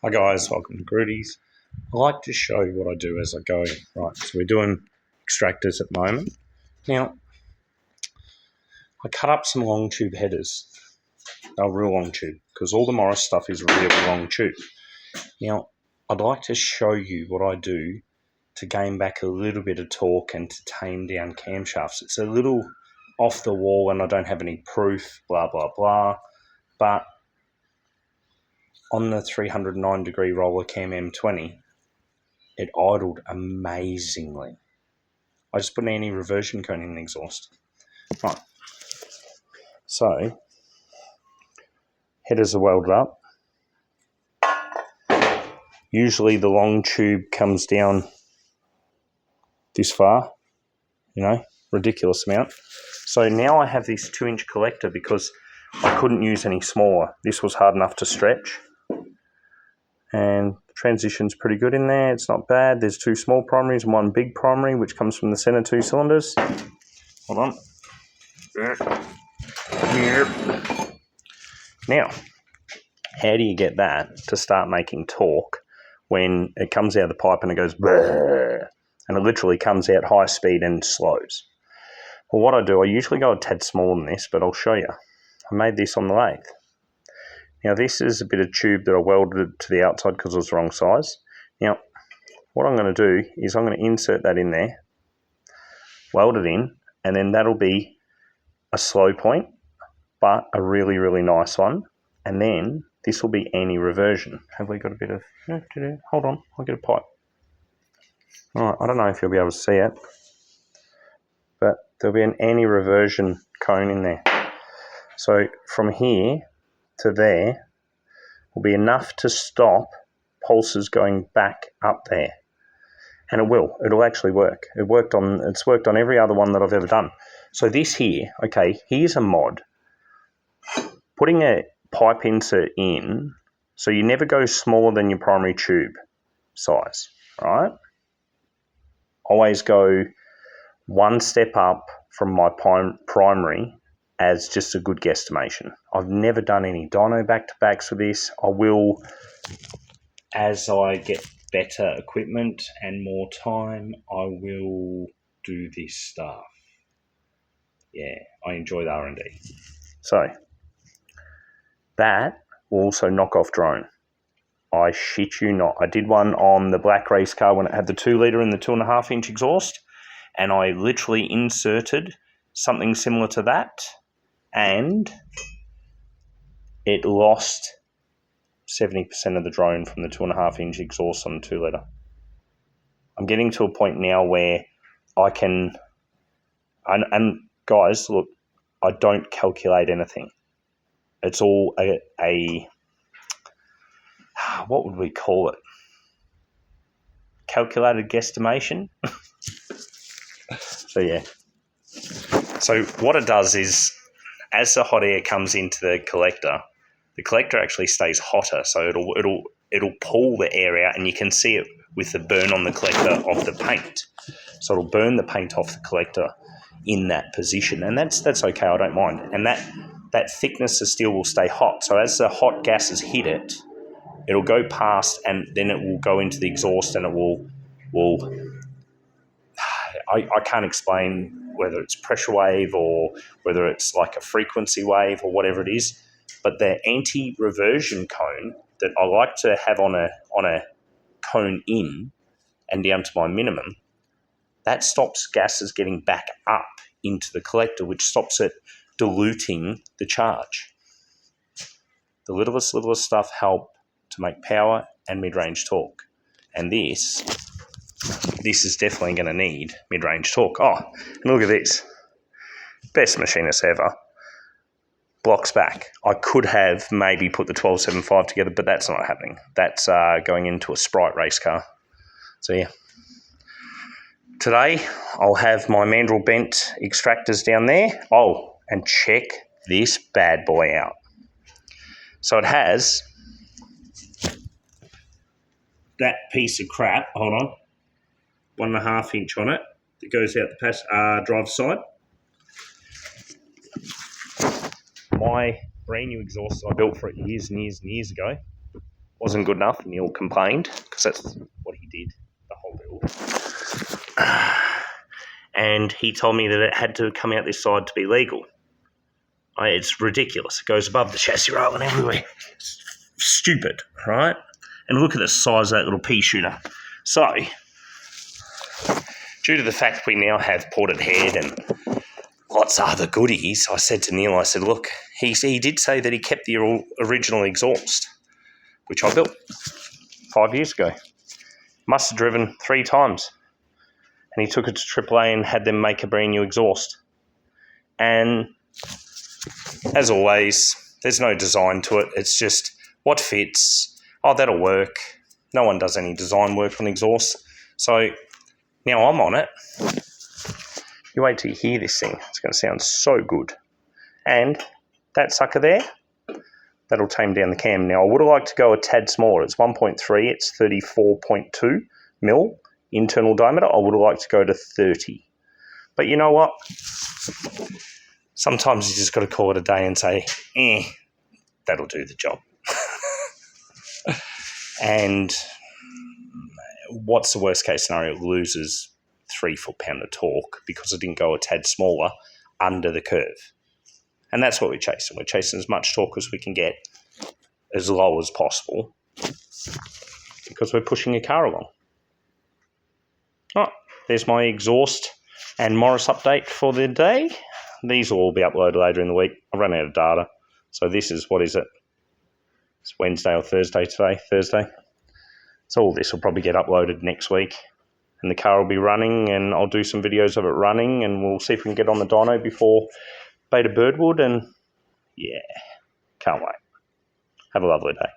Hi guys, welcome to Grudy's. I like to show you what I do as I go. Right, so we're doing extractors at the moment. Now, I cut up some long tube headers. They're real long tube because all the Morris stuff is really long tube. Now, I'd like to show you what I do to gain back a little bit of torque and to tame down camshafts. It's a little off the wall and I don't have any proof, blah, blah, blah. But on the 309 degree roller cam M20, it idled amazingly. I just put an anti-reversion cone in the exhaust. Right. So, headers are welded up. Usually the long tube comes down this far, ridiculous amount. So now I have this 2-inch collector because I couldn't use any smaller. This was hard enough to stretch. And the transition's pretty good in there. It's not bad. There's 2 small primaries and 1 big primary, which comes from the center 2 cylinders. Hold on. Now, how do you get that to start making torque when it comes out of the pipe and it goes brrr, and it literally comes out high speed and slows? Well, what I do, I usually go a tad smaller than this, but I'll show you. I made this on the lathe. Now, this is a bit of tube that I welded to the outside because it was the wrong size. Now, what I'm going to do is I'm going to insert that in there, weld it in, and then that'll be a slow point, but a really, really nice one. And then this will be anti-reversion. Have we got a bit of... Hold on, I'll get a pipe. All right, I don't know if you'll be able to see it, but there'll be an anti-reversion cone in there. So from here to there will be enough to stop pulses going back up there. And it will. It'll actually work. It's worked on every other one that I've ever done. So this here, okay, here's a mod. Putting a pipe insert in, so you never go smaller than your primary tube size, right? Always go one step up from my primary as just a good guesstimation. I've never done any dyno back-to-backs with this. I will, as I get better equipment and more time, I will do this stuff. Yeah, I enjoy the R&D. So, that will also knock off drone. I shit you not. I did one on the black race car when it had the 2-litre and the 2.5-inch exhaust, and I literally inserted something similar to that, and it lost 70% of the drone from the 2.5-inch exhaust on the 2-litre. I'm getting to a point now where I can, and guys, look, I don't calculate anything. It's all a what would we call it? Calculated guesstimation? So yeah. So what it does is, as the hot air comes into the collector actually stays hotter, so it'll pull the air out, and you can see it with the burn on the collector of the paint. So it'll burn the paint off the collector in that position, and that's okay. I don't mind. And that thickness of steel will stay hot. So as the hot gases hit it, it'll go past, and then it will go into the exhaust, and it will. I can't explain whether it's pressure wave or whether it's like a frequency wave or whatever it is, but the anti-reversion cone that I like to have on a cone in and down to my minimum, that stops gases getting back up into the collector, which stops it diluting the charge. The littlest stuff help to make power and mid-range torque, and this is definitely going to need mid-range torque. Oh, and look at this. Best machinist ever. Blocks back. I could have maybe put the 1275 together, but that's not happening. That's going into a Sprite race car. So yeah. Today, I'll have my mandrel bent extractors down there. Oh, and check this bad boy out. So it has that piece of crap, hold on, 1.5 inch on it that goes out the driver's side. My brand new exhaust I built for it years and years and years ago wasn't good enough. Neil complained, because that's what he did the whole build. And he told me that it had to come out this side to be legal. It's ridiculous. It goes above the chassis rail and everywhere. It's stupid, right? And look at the size of that little pea shooter. So, due to the fact we now have ported head and lots of other goodies, I said to Neil, I said, look, he did say that he kept the original exhaust, which I built 5 years ago. Must have driven 3 times. And he took it to AAA and had them make a brand new exhaust. And as always, there's no design to it. It's just what fits. Oh, that'll work. No one does any design work on exhaust. So now I'm on it. You wait till you hear this thing. It's going to sound so good. And that sucker there, that'll tame down the cam. Now, I would have liked to go a tad smaller. It's 1.3. It's 34.2 mil internal diameter. I would have liked to go to 30. But you know what? Sometimes you just got to call it a day and say, that'll do the job. And what's the worst case scenario? It loses 3 foot-pound of torque because it didn't go a tad smaller under the curve. And that's what we're chasing. We're chasing as much torque as we can get as low as possible because we're pushing a car along. Oh, there's my exhaust and Morris update for the day. These will all be uploaded later in the week. I ran out of data. So this is, what is it? It's Wednesday or Thursday today, Thursday. So all this will probably get uploaded next week. And the car will be running and I'll do some videos of it running and we'll see if we can get on the dyno before Beta Birdwood. And yeah, can't wait. Have a lovely day.